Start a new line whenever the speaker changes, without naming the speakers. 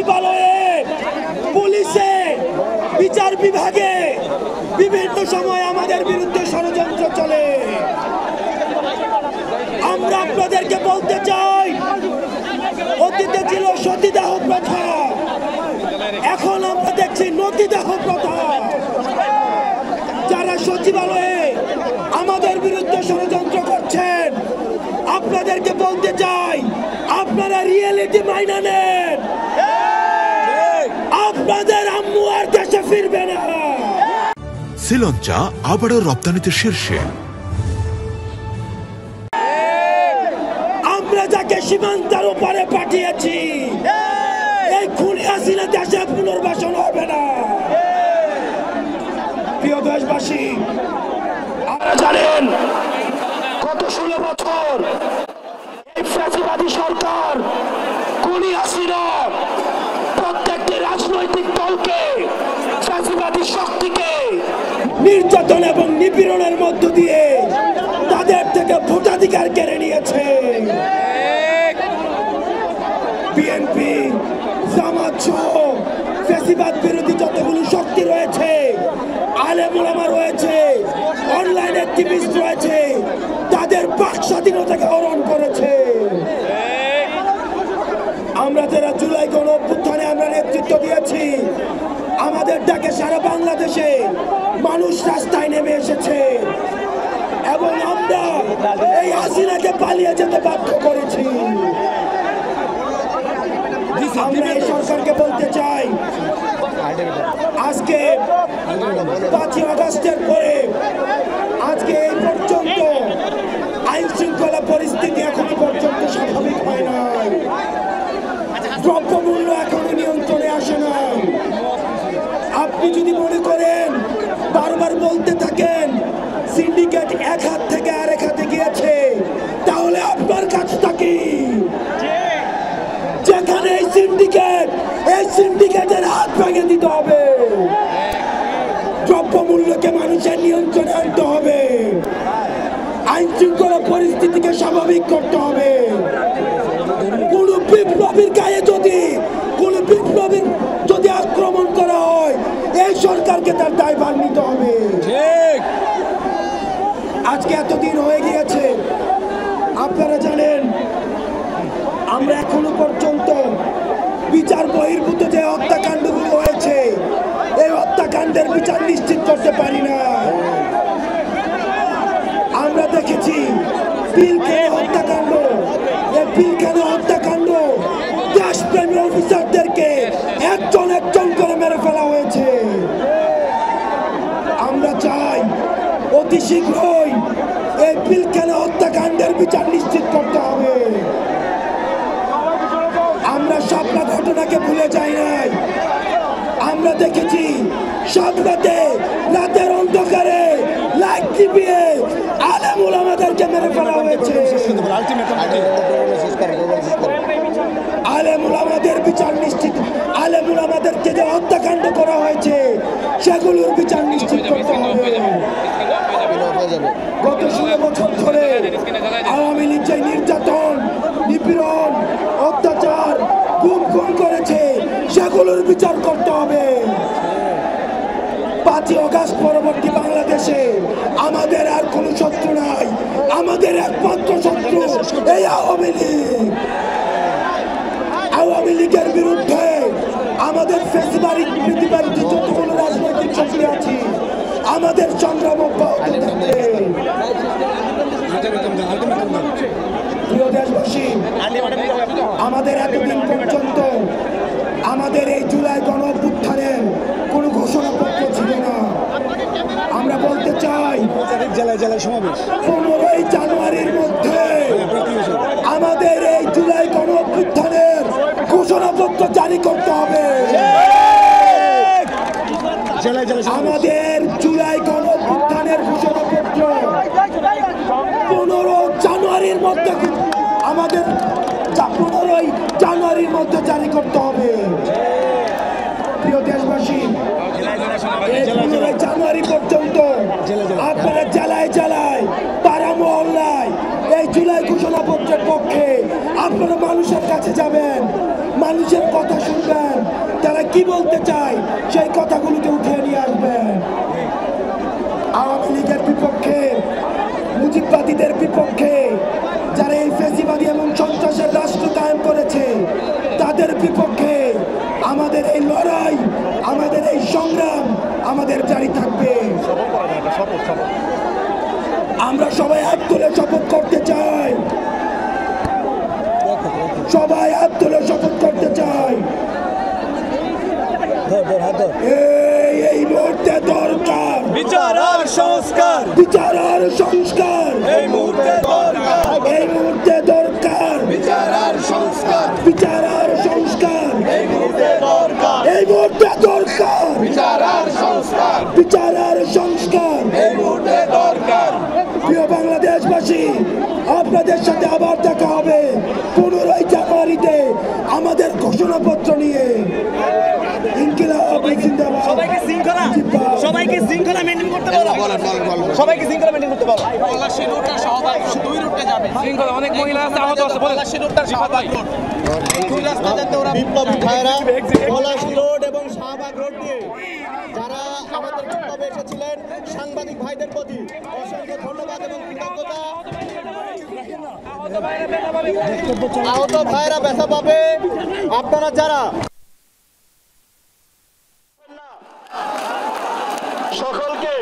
সচিবালয়ে, পুলিশে, বিচার বিভাগে বিভিন্ন সময় আমাদের বিরুদ্ধে ষড়যন্ত্র চলে। আমরা আপনাদেরকে বলতে চাই, অতীতে ছিল সতীদাহ প্রথা, এখন আমরা দেখছি নতীদাহ প্রথা। যারা সচিবালয়ে আমাদের বিরুদ্ধে ষড়যন্ত্র করছেন, আপনাদেরকে বলতে চাই, আপনারা রিয়েলিটি মাইনা নেন। আপনাদের আম্মু আর দেশে ফিরবে না।
শ্রীলঙ্কা আবারও রপ্তানিতে শীর্ষে।
আমরা যাকে সীমান্তের উপরে পাঠিয়েছি, এই খুনি হাসিনা দেশে পুনর্বাসন হবে না। প্রিয় দেশবাসী, আপনারা জানেন গত 16 বছর এই ফ্যাসিবাদী সরকার খুনি হাসিনা প্রত্যেকটি রাজনৈতিক দলকে, ফ্যাসিবাদী শক্তিকে নির্যাতন এবং নিপীড়নের মধ্য দিয়ে তাদের থেকে ভোটাধিকার কেড়ে নিয়েছে। বিএনপি, জামাত সহ ফ্যাসিবাদ বিরোধী যতগুলো শক্তি রয়েছে, আলেম ওলামা রয়েছে, অনলাইন অ্যাক্টিভিস্ট রয়েছে, তাদের বাক স্বাধীনতাকে হরণ করেছে। আমরা যারা জুলাই গণ অভ্যুত্থানে আমরা নেতৃত্ব দিয়েছি, আমাদের ডাকে সারা বাংলাদেশে মানুষ রাস্তায় নেমে এসেছে এবং আমরা এই হাসিনাকে পালিয়ে যেতে বাধ্য করেছি। আমরা এই সরকারকে বলতে চাই, আজকে 5ই আগস্টের পরে আজকে এই পর্যন্ত আইন শৃঙ্খলা পরিস্থিতি এখনো পর্যন্ত স্বাভাবিক হয় নাই। দ্রব্যমূল্য এখনো নিয়ন্ত্রণে আসে না। আপনি যদি মনে করেন, বারবার বলতে থাকেন সিন্ডিকেট এক হাত থেকে আরেক হাতে গিয়েছে, তাহলে আপনার কাজটা কি? যেখানে এই সিন্ডিকেটের হাত ভেঙে দিতে হবে, দ্রব্যমূল্যকে মানুষের নিয়ন্ত্রণে আনতে হবে, আইন শৃঙ্খলা পরিস্থিতিকে স্বাভাবিক করতে হবে। কোন বিপ্লবীর গায়ে যদি আক্রমণ করা হয়, এই সরকারকে তার দায়ভার নিতে হবে। আজকে এতদিন হয়ে গিয়েছে, আপনারা জানেন আমরা এখনো পর্যন্ত বিচার বহির্ভূত যে হত্যাকাণ্ডগুলো হয়েছে, এই হত্যাকাণ্ডের বিচার নিশ্চিত করতে পারি না। আমরা দেখেছি পিলখানা হত্যাকাণ্ড, এই পিলখানা হত্যাকাণ্ড দেশপ্রেমী অফিসারদেরকে একজন করে মেরে ফেলা হয়েছে। আমরা চাই অতি শীঘ্রই এই পিলখানা হত্যাকাণ্ডের বিচার নিশ্চিত করতে হবে। আমরা শাপলা ঘটনাকে ভুলে যাই নাই। আমরা দেখেছি রাতের অন্ধকারে লাইট টিপিয়ে আলেম ওলামাদেরকে মেরে ফেলা হয়েছে। আলেম ওলামাদের বিচার নিশ্চিত, আলেম ওলামাদেরকে যে হত্যাকাণ্ড করা হয়েছে সেগুলোর বিচার নিশ্চিত করতে হবে। গত 16 বছর ধরে আওয়ামী লীগ যে নির্যাতন, নিপীড়ন, অত্যাচার, গুম করেছে সেগুলোর বিচার করতে হবে। 5ই আগস্ট পরবর্তী বাংলাদেশে আমাদের আর কোনো শত্রু নাই, আমাদের একমাত্র শত্রু এই আওয়ামী লীগ। আওয়ামী লীগের বিরুদ্ধে আমাদের ফ্যাসিবাদী যতগুলো রাজনৈতিক শক্তি আছে, আমাদের সংগ্রাম অব্যাহত থাকবে। প্রিয় দেশবাসী, আমাদের এতদিন পর্যন্ত আমাদের এই জুলাই গণ অভ্যুত্থানের কোনো ঘোষণাপত্র ছিল না। আমরা বলতে চাই 15ই জানুয়ারির মধ্যে আমাদের এই জুলাই গণ অভ্যুত্থানের ঘোষণাপত্র জারি করতে হবে। আমাদের জুলাই গণ অভ্যুত্থানের ঘোষণাপত্র 15 জানুয়ারির মধ্যে, আমাদের 15ই জানুয়ারির মধ্যে জারি করতে হবে। প্রিয় দেশবাসী, 15 জানুয়ারি পর্যন্ত আপনারা জেলায় জেলায়, পাড়া মহল্লায় এই জুলাই ঘোষণাপত্রের পক্ষে আপনারা মানুষের কাছে যাবেন, মানুষের কথা শুনবেন, তারা কি বলতে চায় সেই কথাগুলোকে উঠিয়ে নিয়ে আসবেন। আওয়ামী লীগের বিপক্ষে, মুজিববাদীদের বিপক্ষে, যারা এই ফ্যাসিবাদী এবং সন্ত্রাসের রাষ্ট্র কায়েম করেছে তাদের বিপক্ষে আমাদের এই লড়াই, আমাদের এই সংগ্রাম আমাদের জারি থাকবে। আমরা সবাই হাত তুলে শপথ করতে চাই, সবাই হাত তুলে শপথ করতে চাই। এই মুহূর্তে দরকার
বিচার আর সংস্কার,
বিচার আর সংস্কার,
এই মুহূর্তে দরকার
এই মুহূর্তে দরকার
বিচার আর সংস্কার,
বিচার আর সংস্কার,
এই মুহূর্তে দরকার
এই মুহূর্তে দরকার
বিচার আর সংস্কার,
বিচার আর সংস্কার।
এই মুহূর্তে দরকার।
প্রিয় বাংলাদেশবাসী, আপনাদের সাথে আবার দেখা হবে 15 জানুয়ারিতে আমাদের ঘোষণাপত্র নিয়ে। ইনকিলাব জিন্দাবাদ।
সবাইকে শৃঙ্খলা মেনটেন করতে বলো। সবাইকে শৃঙ্খলা মেনটেন করতে বলো। পলাশী রোড আর শাহবাগ রোড, দুই রুটে যাবে। শৃঙ্খলা, অনেক মহিলা আছে, আহত আছে। পলাশী রোড আর শাহবাগ রোড, এই দুই রাস্তা যাতে ওরা
বিপ্লবী ভাইরা পলাশী রোড এবং শাহবাগ রোড দিয়ে যারা আমাদের বিপ্লবে এসেছিলেন, সাংবাদিক ভাইদের প্রতি অসংখ্য ধন্যবাদ এবং কৃতজ্ঞতা। আহত ভাইরা ব্যথা পাবে, আপনারা যারা সকলকে